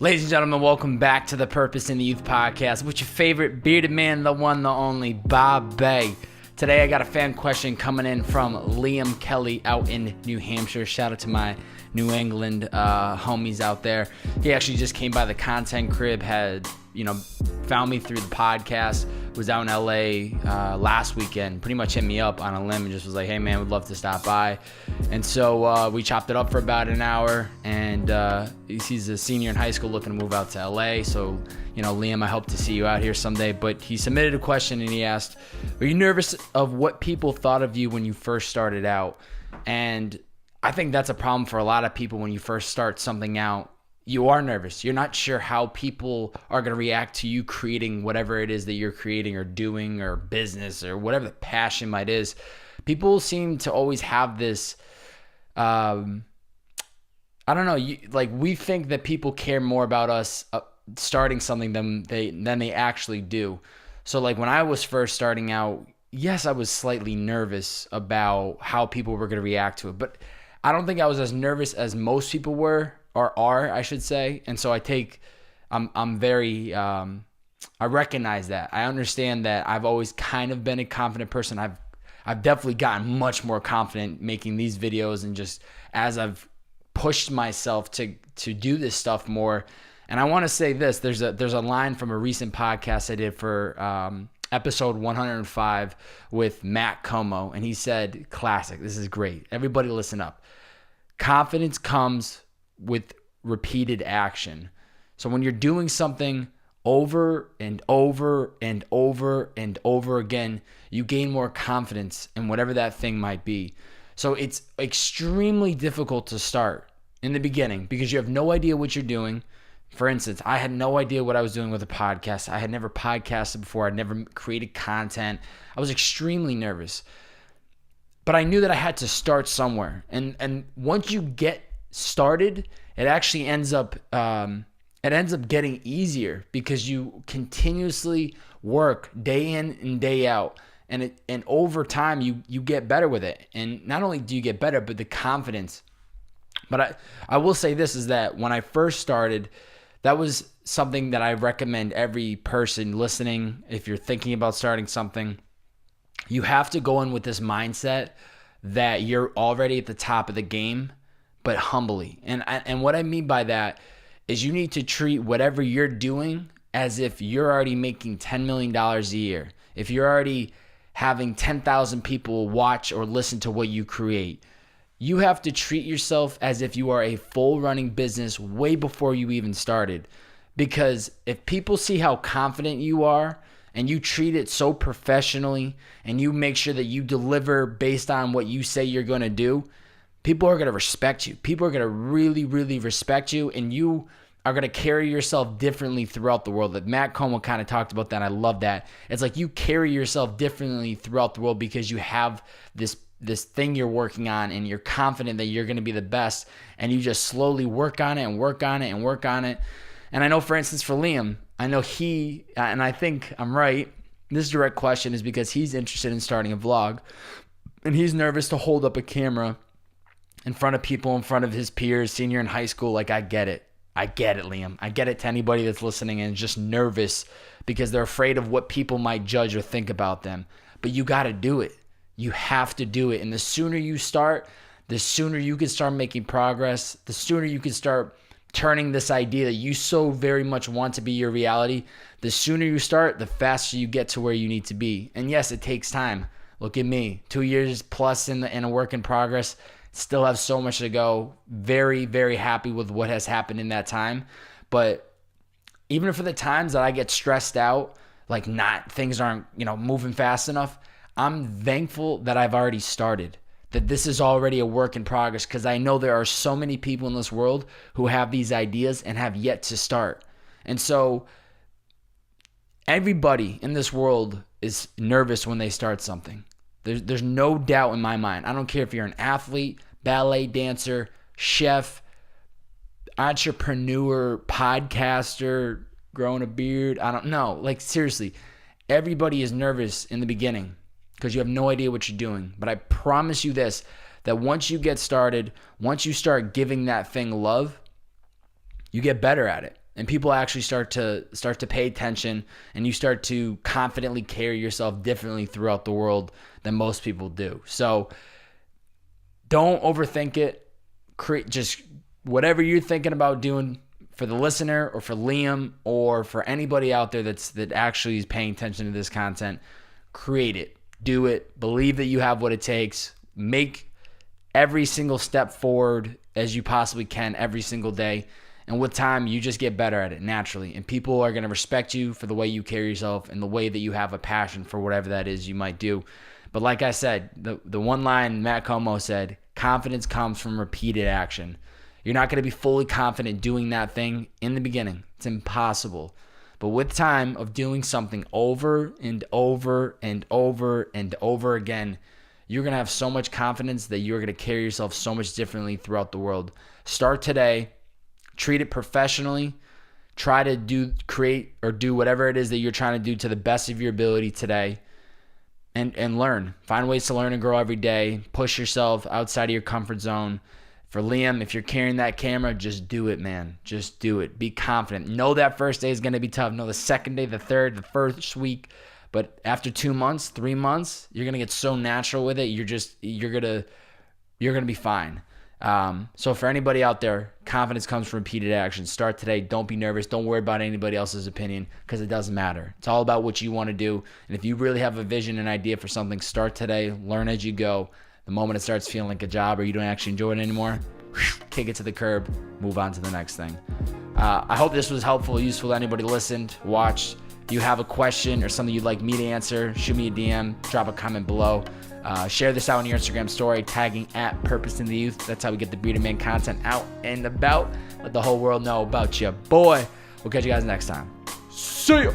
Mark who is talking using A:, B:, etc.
A: Ladies and gentlemen, welcome back to the Purpose in the Youth podcast with your favorite bearded man, the one, the only, Bobbbaaaay. Today I got a fan question coming in from Liam Kelly out in New Hampshire. Shout out to my New England homies out there. He actually just came by the content crib, had, found me through the podcast, was out in LA last weekend, pretty much hit me up on a limb and just was like, hey man, would love to stop by. And so we chopped it up for about an hour, and he's a senior in high school looking to move out to LA. So, Liam, I hope to see you out here someday. But he submitted a question and he asked, are you nervous of what people thought of you when you first started out? And I think that's a problem for a lot of people when you first start something out. You are nervous. You're not sure how people are going to react to you creating whatever it is that you're creating or doing, or business, or whatever the passion might is. People seem to always have this, I don't know, we think that people care more about us starting something than they actually do. So like when I was first starting out, yes, I was slightly nervous about how people were going to react to it, but I don't think I was as nervous as most people were, or are, I should say. And so I'm very, I recognize that. I understand that I've always kind of been a confident person. I've definitely gotten much more confident making these videos, and just as I've pushed myself to do this stuff more. And I want to say this, there's a line from a recent podcast I did for episode 105 with Matt Komo, and he said, classic, this is great. Everybody listen up. Confidence comes with repeated action. So when you're doing something over and over and over and over again, you gain more confidence in whatever that thing might be. So it's extremely difficult to start in the beginning because you have no idea what you're doing. For instance, I had no idea what I was doing with a podcast. I had never podcasted before. I'd never created content. I was extremely nervous. But I knew that I had to start somewhere. And once you get started, it actually ends up getting easier because you continuously work day in and day out, and over time you get better with it. And not only do you get better, but the confidence. But I will say this, is that when I first started, that was something that I recommend every person listening. If you're thinking about starting something, you have to go in with this mindset that you're already at the top of the game, but humbly. And what I mean by that is you need to treat whatever you're doing as if you're already making $10 million a year. If you're already having 10,000 people watch or listen to what you create, you have to treat yourself as if you are a full running business way before you even started. Because if people see how confident you are, and you treat it so professionally, and you make sure that you deliver based on what you say you're going to do, people are going to respect you. People are going to really, really respect you, and you are going to carry yourself differently throughout the world. Like Matt Komo kind of talked about that, and I love that. It's like you carry yourself differently throughout the world because you have this thing you're working on, and you're confident that you're going to be the best, and you just slowly work on it and work on it and work on it. And I know, for instance, for Liam, I know he, and I think I'm right, this direct question is because he's interested in starting a vlog, and he's nervous to hold up a camera in front of people, in front of his peers, senior in high school. Like, I get it, Liam. I get it to anybody that's listening and just nervous because they're afraid of what people might judge or think about them. But you got to do it. You have to do it. And the sooner you start, the sooner you can start making progress, the sooner you can start turning this idea that you so very much want to be your reality. The sooner you start, the faster you get to where you need to be. And yes, it takes time. Look at me, 2 years plus in a work in progress. Still have so much to go. Very, very happy with what has happened in that time. But even for the times that I get stressed out, like things aren't, moving fast enough, I'm thankful that I've already started, that this is already a work in progress, because I know there are so many people in this world who have these ideas and have yet to start. And so everybody in this world is nervous when they start something. There's no doubt in my mind. I don't care if you're an athlete, ballet dancer, chef, entrepreneur, podcaster, growing a beard. I don't know. Like, seriously, everybody is nervous in the beginning because you have no idea what you're doing. But I promise you this, that once you get started, once you start giving that thing love, you get better at it. and people actually start to pay attention, and you start to confidently carry yourself differently throughout the world than most people do. So don't overthink it. Create just whatever you're thinking about doing for the listener or for Liam or for anybody out there that actually is paying attention to this content. Create it. Do it. Believe that you have what it takes. Make every single step forward as you possibly can every single day. And with time, you just get better at it naturally. And people are going to respect you for the way you carry yourself and the way that you have a passion for whatever that is you might do. But like I said, the one line Matt Komo said, confidence comes from repeated action. You're not going to be fully confident doing that thing in the beginning. It's impossible. But with time of doing something over and over and over and over again, you're going to have so much confidence that you're going to carry yourself so much differently throughout the world. Start today. Treat it professionally. Try to create or do whatever it is that you're trying to do to the best of your ability today. And learn. Find ways to learn and grow every day. Push yourself outside of your comfort zone. For Liam, if you're carrying that camera, just do it, man. Just do it. Be confident. Know that first day is going to be tough. Know the second day, the third, the first week. But after 2 months, 3 months, you're going to get so natural with it. You're going to be fine. So for anybody out there, confidence comes from repeated action. Start today. Don't be nervous. Don't worry about anybody else's opinion because it doesn't matter. It's all about what you want to do. And if you really have a vision and idea for something, start today. Learn as you go. The moment it starts feeling like a job or you don't actually enjoy it anymore, kick it to the curb, move on to the next thing. I hope this was helpful, useful to anybody listened, watched. If you have a question or something you'd like me to answer, shoot me a DM, drop a comment below. Share this out on your Instagram story, tagging @PurposeInTheYouth. That's how we get the Bearded Man content out and about. Let the whole world know about you. Boy, we'll catch you guys next time. See ya.